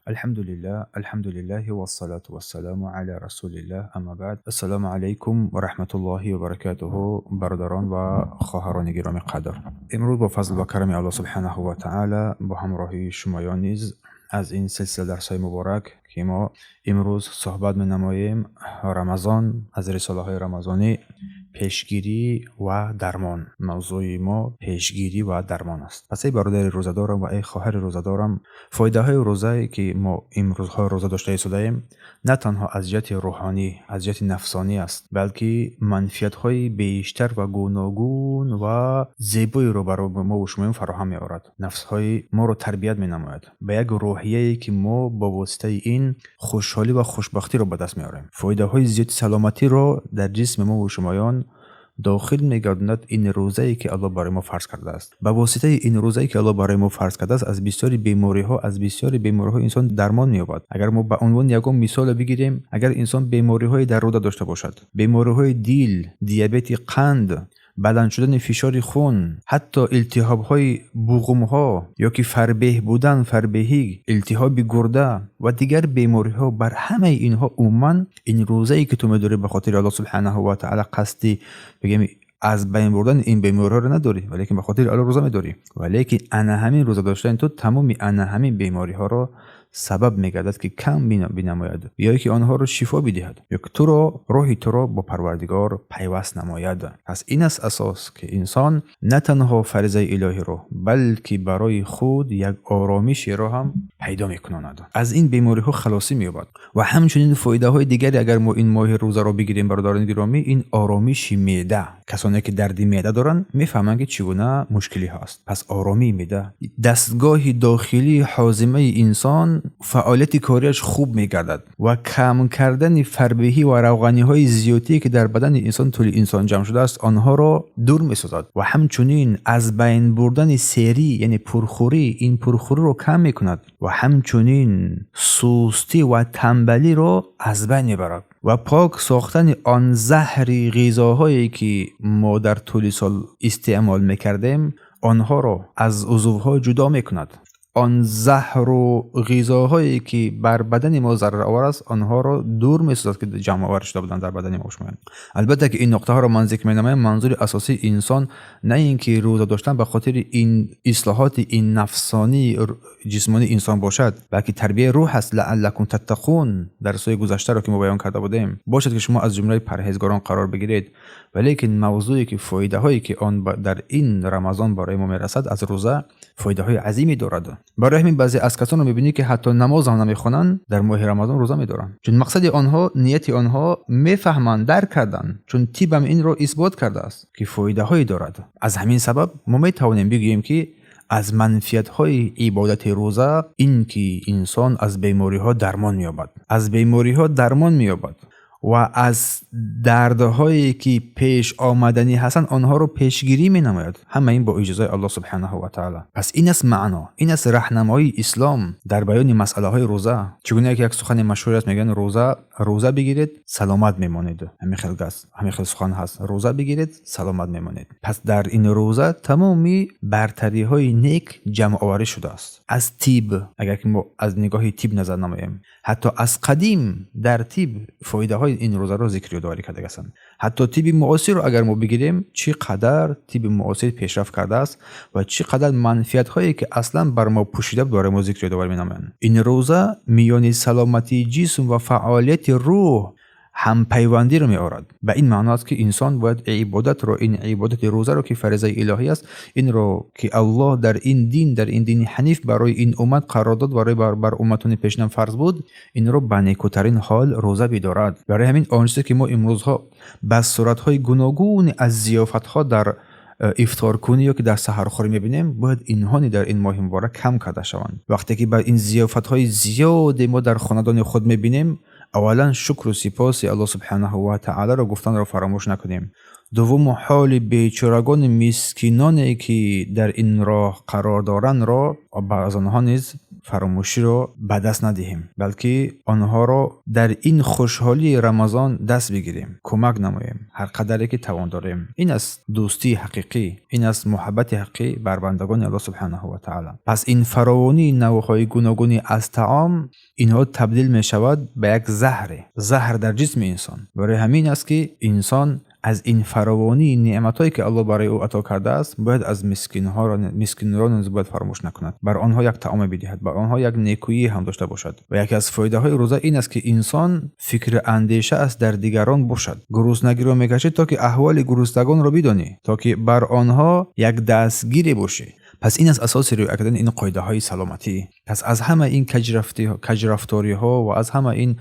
الحمد لله والصلاة والسلام على رسول الله اما بعد. السلام علیکم و رحمت الله و برکاته. برادران و خواهران گرامی قدر، امروز با فضل و کرم الله سبحانه و تعالی با همراهی شمایان نیز از این سلسله درس‌های مبارک که ما امروز صحبت می‌نماییم رمضان، از رساله های رمضانی، پیشگیری و درمان. موضوع ما پیشگیری و درمان است. پس ای برادر روزه‌دارم و ای خواهر روزه‌دارم، فایده های روزه که ما امروزها روزه داشته شدیم نه تنها از جهت روحانی، از جهت نفسانی است، بلکه منفعت های بیشتر و گوناگون و زیبایی رو برای ما و شما فراهم می‌آورد. نفس های ما رو تربیت می‌نماید به یک روحیه‌ای که ما با واسطه این خوشحالی و خوشبختی رو به دست می‌آوریم. فایده های زیاد سلامتی رو در جسم ما و شمایان داخل می‌گرداند این روزه‌ای که الله برای ما فرض کرده است. به واسطه این روزه‌ای که الله برای ما فرض کرده است از بسیاری بیماری‌ها انسان درمان می‌یابد. اگر ما به عنوان یکم مثال بگیریم، اگر انسان بیماری‌های در روده داشته باشد، بیماری‌های دل، دیابت قند، بلند شدن فشار خون، حتی التهاب‌های بوغم‌ها یا که فربه بودن، فربهی، التهاب گرده و دیگر بیماری‌ها، بر همه اینها عموماً این روزه‌ای که تو می‌داری به خاطر الله سبحانه و تعالی قصدی بگم از بین بردن این بیماری‌ها رو نداری، ولی که به خاطر الله روزه می‌داری، ولی که انا همین روزه داشتن تو تمام انا همین بیماری‌ها رو سبب می‌گردد که کم بینماید یا که آنها رو شفا بدهد یا که تو رو روحی تو رو با پروردگار پیوست نماید. پس این است اساس که انسان نه تنها فریضه الهی رو بلکه برای خود یک آرامش رو هم پیدا می‌کند، از این بیماری‌ها خلاصی می‌یابد. و همچنین فایده‌های دیگری اگر ما این ماه روزه رو بگیریم برادران گرامی، این آرامش معده، کسانی که درد معده دارن میفهمن که چگونه مشکلی هست. پس آرامی معده، دستگاه داخلی هاضمه انسان فعالیت کاریش خوب می‌گردد و کم کردن فربهی و روغنی‌های زیادی که در بدن انسان طول انسان جمع شده است آنها را دور می‌سازد و همچنین از بین بردن سری یعنی پرخوری، این پرخوری رو کم می‌کند و همچنین سستی و تنبلی رو از بین می‌برد و پاک ساختن آن زهر غذاهایی که ما در طول سال استعمال می‌کردیم آنها را از عضوها جدا می‌کند. آن زهر و غذاهایی که بر بدن ما ضرر آور است آنها را دور می‌سازد که جمع آور شده بودند در بدن ما شما. البته که این نقطه ها را من ذکر می‌نمایم، منظور اساسی انسان نه اینکه روزه داشتن به خاطر این اصلاحات این نفسانی جسمانی انسان باشد، بلکه تربیت روح است. لعلکم تتقون در سوره گذشته را که ما بیان کرده بودیم باشد که شما از جمله پرهیزگاران قرار بگیرید. ولی که موضوعی که فایده هایی که آن در این رمضان برای ما میرسد از روزه فایده های عظیمی دارد. برای همین بعضی از کسان رو میبینی که حتی نماز هم نمیخونن در ماه رمضان روزه میدارن، چون مقصد آنها، نیت آنها میفهمند، درک کردن، چون طب هم این رو اثبات کرده است که فایده هایی دارد. از همین سبب ما میتوانیم بگوییم که از منفعت های عبادت روزه این که انسان از بیماری ها درمان مییابد، از بیماری ها درمان مییابد و از دردهایی که پیش آمدنی هستند آنها رو پیشگیری می‌نماید، همه این با اجازه الله سبحانه و تعالی. پس این است معنا، این است راهنمایی اسلام در بیان مسئله های روزه. چگونه که یک سخن مشهور است میگن روزه بگیرید سلامت میمانید. همین خیلی سخن هست، روزه بگیرید سلامت میمانید. پس در این روزه تمامی برتری های نیک جمع آوری شده است. از طب اگر که ما از نگاه طب نظر نماییم، حتی از قدیم در طب فایده های این روزه رو ذکر یادآوری کرده هستند. حتی طب معاصر رو اگر ما بگیریم چقدر طب معاصر پیشرفت کرده است و چقدر منفعت هایی که اصلا بر ما پوشیده برای ما ذکر یادآوری می‌نمایند. این روزه میان سلامتی جسم و فعالیت روح هم پیوندی رو می‌آورد. به این معنی است که انسان باید عبادت رو، این عبادت روزه رو که فریضه الهی است، این رو که الله در این دین حنیف برای این امت قرار داد، برای بر امتون پیشین فرض بود، این رو به نیکوترین حال روزه بدارد. برای همین آنچه که ما امروزها به صورت‌های گوناگون از ضیافت‌ها در افطار کنی یا که در سحرخوری می‌بینیم باید اینها در این ماه مبارک کم کرده شوند. وقتی که به این ضیافت‌های زیاد ما در خاندان خود می‌بینیم، اولا شکر و سپاس الله سبحانه و تعالی را گفتن را فراموش نکنیم. دوم حال بیچارگان مسکینانی که در این راه قرار دارند را بعض آنها نیز فراموشی رو به دست ندهیم، بلکه آنها رو در این خوشحالی رمضان دست بگیریم، کمک نماییم هر قدری که توان داریم. این است دوستی حقیقی، این است محبت حقیقی بر بندگان الله سبحانه و تعالی. پس این فراوانی نوع‌های گوناگونی از طعام، اینها تبدیل می شود به یک زهر در جسم انسان. برای همین است که انسان از این فراوانی نعمتایی که الله برای او عطا کرده است باید از مسکینان باید فراموش نکند، بر آنها یک طعام بدهد، بر آنها یک نیکویی هم داشته باشد. و یکی از فایده های روزه این است که انسان فکر اندیشه است در دیگران باشد، گرسنگی را میکشد تا که احوال گرسنگان را بدانی، تا که بر آنها یک دستگیری باشی. پس این از اساس رعایت کردن این قاعده های سلامتی. پس از همه این کجرفتاری ها و از همه این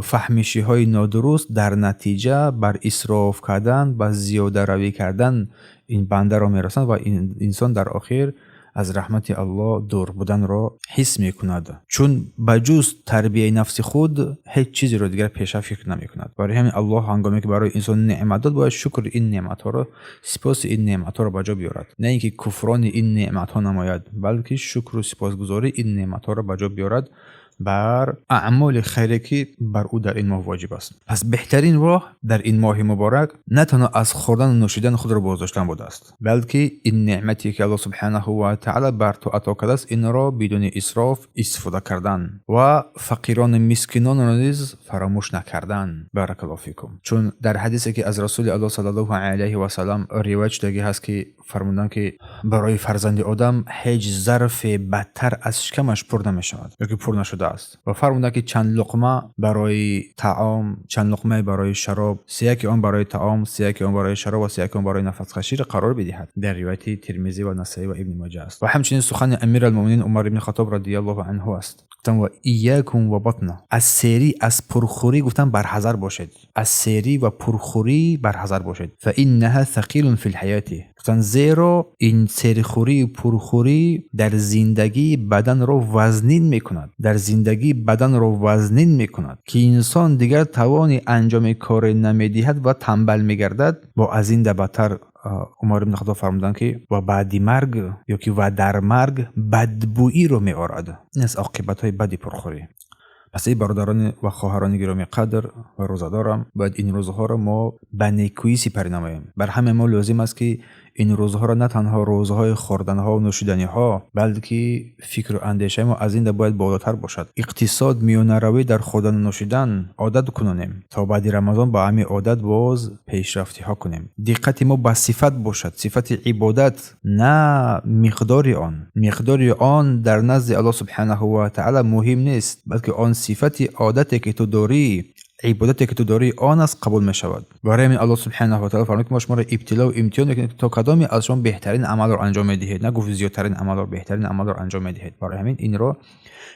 فهمیشی های نادرست در نتیجه بر اسراف کردن، بر زیاده روی کردن این بنده را میرسند و این انسان در آخر از رحمت الله دور بودن را حس میکند، چون بجز تربیت نفس خود هیچ چیزی را دیگر پیش فکر نمیکند. برای همین الله هنگامی که برای انسان نعمت داد باید شکر این نعمت ها را، سپاس این نعمت ها را بجا بیارد، نه اینکه کفران این نعمت ها نماید، بلکه شکر و سپاسگزاری این نعمت ها را بجا بیارد بر اعمال خیری که بر او در این ماه واجب است. پس بهترین راه در این ماه مبارک نه تنها از خوردن و نوشیدن خود را بازداشتن بوده است، بلکه این نعمتی که الله سبحانه و تعالی بر تو عطا کرده است این را بدون اسراف استفاده کردن و فقیران مسکینان را نیز فراموش نکردن. بارک الله فیکم. چون در حدیثی که از رسول الله صلی الله علیه و سلم روایت شده است که فرمودن که برای فرزند آدم هیچ ظرف بدتر از شکمش پر نمی‌شود یا که پر نشده است، و فرمودن که چند لقمه برای طعام، چند لقمه برای شراب، سیاق آن برای طعام، سیاق آن برای شراب و سیاق آن برای نفس خشی قرار بدهد. در روایت ترمذی و نسائی و ابن ماجه است. و همچنین سخن امیرالمومنین عمر بن خطاب رضی الله عنه است. گفتن و ایاکم و بطن، از سری از پرخوری گفتن بر حذر باشید، از سری و پرخوری بر حذر باشید، فانها ثقیل فی الحیات. گفتن زیرا این سریخوری و پرخوری در زندگی بدن را وزنین میکند، در زندگی بدن را وزنین میکند که انسان دیگر توانی انجام کار نمیدهد و تنبل میگردد. با از این بدتر عمر بن خطاب فرمودن که و بعدی مرگ یا که و در مرگ بدبویی رو میآورد. این از عاقبت های بدی پرخوری. پس ای برادران و خواهران گرامی قدر و روزدارم، باید این روزها را ما به نیکویی سپری نماییم. بر همه ما لازم است که این روزها را نه تنها روزهای خوردنها و نوشیدنیها، بلکه فکر و اندیشه ما از این باید بالاتر باشد. اقتصاد میانه روی در خوردن و نوشیدن عادت کنیم تا بعد رمضان با همین عادت باز پیشرفتی ها کنیم. دقت ما به صفت باشد، صفت عبادت، نه مقدار آن در نزد الله سبحانه و تعالی مهم نیست، بلکه آن صفت عادتی که تو داری، عبادتی که تو داری آن است قبول می شود. برای همین الله سبحانه و تعالی فرمود که ما شما را ابتلا و امتحان میکنیم تا کدامی از شما بهترین عمل را انجام میدهید، نه گفت زیادترین عمل را، بهترین عمل را انجام میدهید. برای همین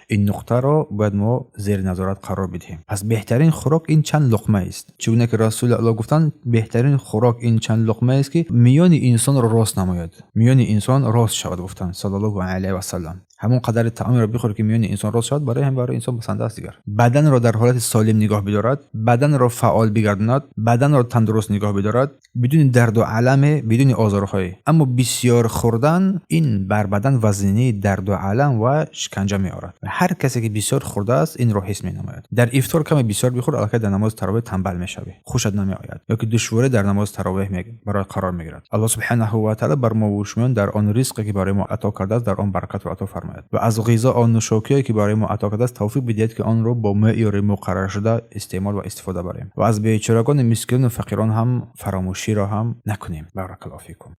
این نقطه را باید ما زیر نظارت قرار بدهیم. پس بهترین خوراک این چند لقمه است، چون که رسول الله گفتن بهترین خوراک این چند لقمه است که میان انسان را راست نماید، میان انسان راست شود. گفتن صلی الله علیه و سلم همون قدر طعامی را بخوره که میان انسان راست شود، برای انسان بسنده است. دیگر بدن را در حالت سالم نگاه بدارد، بدن را فعال بگرداند، بدن را تندرست نگاه بدارد، بدون درد و الم، بدون آزارهای. اما بسیار خوردن این بر بدن وزنی، درد و الم و شکنجه میآورد. هر کسی که بسیار خورده است این را حس می‌نماید. در افطار کم بسیار بخور، البته در نماز تراویح تنبل میشوی، خوشت نمیآید یا که دشواری در نماز تراویح برای قرار میگیرد. الله سبحانه و تعالی بر ما و شما در آن رزقی که برای ما عطا کرده است در آن برکت و عطا فرماید و از غذا آن نوشاکیایی که برای ما عطا کرده است توفیق بدهید که آن را با معیار مقرر شده استعمال و استفاده بریم و از بیچارگان مسکین و فقیران هم فراموشی را هم نکنیم. بارک الله فیکم.